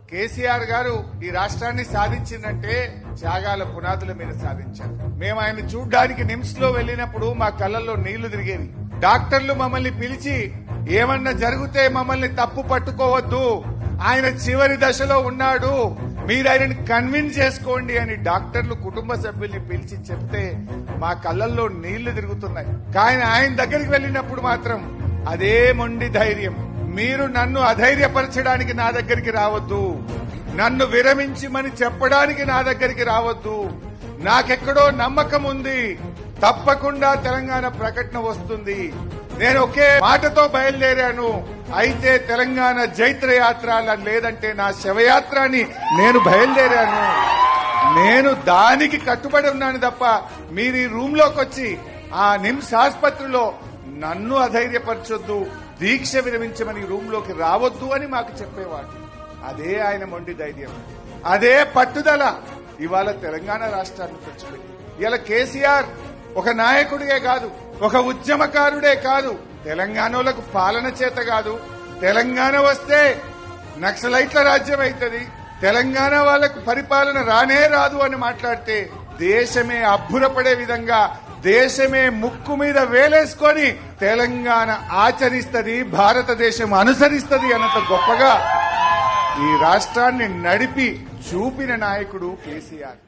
కేసీఆర్ గారు ఈ రాష్ట్రాన్ని సాధించిందంటే త్యాగాల పునాదుల మీద సాధించారు. మేము ఆయన చూడ్డానికి నిమ్స్ లో వెళ్లినప్పుడు మా కళ్ళల్లో నీళ్లు తిరిగేవి. డాక్టర్లు మమ్మల్ని పిలిచి ఏమన్నా జరిగితే మమ్మల్ని తప్పు పట్టుకోవద్దు, ఆయన చివరి దశలో ఉన్నాడు, మీరు ఆయనని కన్విన్స్ చేసుకోండి అని డాక్టర్లు కుటుంబ సభ్యుల్ని పిలిచి చెప్తే మా కళ్ళల్లో నీళ్లు తిరుగుతున్నాయి. కానీ ఆయన దగ్గరికి వెళ్లినప్పుడు మాత్రం అదే మొండి ధైర్యం. మీరు నన్ను అధైర్యపరచడానికి నా దగ్గరికి రావద్దు, నన్ను విరమించమని చెప్పడానికి నా దగ్గరికి రావద్దు, నాకెక్కడో నమ్మకం ఉంది, తప్పకుండా తెలంగాణ ప్రకటన వస్తుంది, నేను ఒకే మాటతో బయలుదేరాను, అయితే తెలంగాణ జైత్రయాత్ర లేదంటే నా శవయాత్ర అని నేను బయలుదేరాను, నేను దానికి కట్టుబడి ఉన్నాను తప్ప మీరు ఈ రూమ్ లోకి వచ్చి ఆ నిమ్స్ ఆసుపత్రిలో నన్ను అధైర్యపరచొద్దు, దీక్ష విరమించమని రూమ్ లోకి రావద్దు అని మాకు చెప్పేవాడు. అదే ఆయన మొండి ధైర్యం, అదే పట్టుదల ఇవాళ తెలంగాణ రాష్ట్రాన్ని తెచ్చిపెట్టి ఇలా కేసీఆర్ ఒక నాయకుడిగే కాదు, ఒక ఉద్యమకారుడే కాదు, తెలంగాణలకు పాలన చేత కాదు, తెలంగాణ వస్తే నక్సలైట్ల రాజ్యం అవుతుంది, తెలంగాణ వాళ్లకు పరిపాలన రానే రాదు అని మాట్లాడితే దేశమే అబ్బురపడే విధంగా, దేశమే ముక్కు మీద వేలేసుకొని తెలంగాణ ఆచరిస్తది, భారతదేశం అనుసరిస్తది అన్నంత గొప్పగా ఈ రాష్ట్రాన్ని నడిపి చూపిన నాయకుడు కేసీఆర్.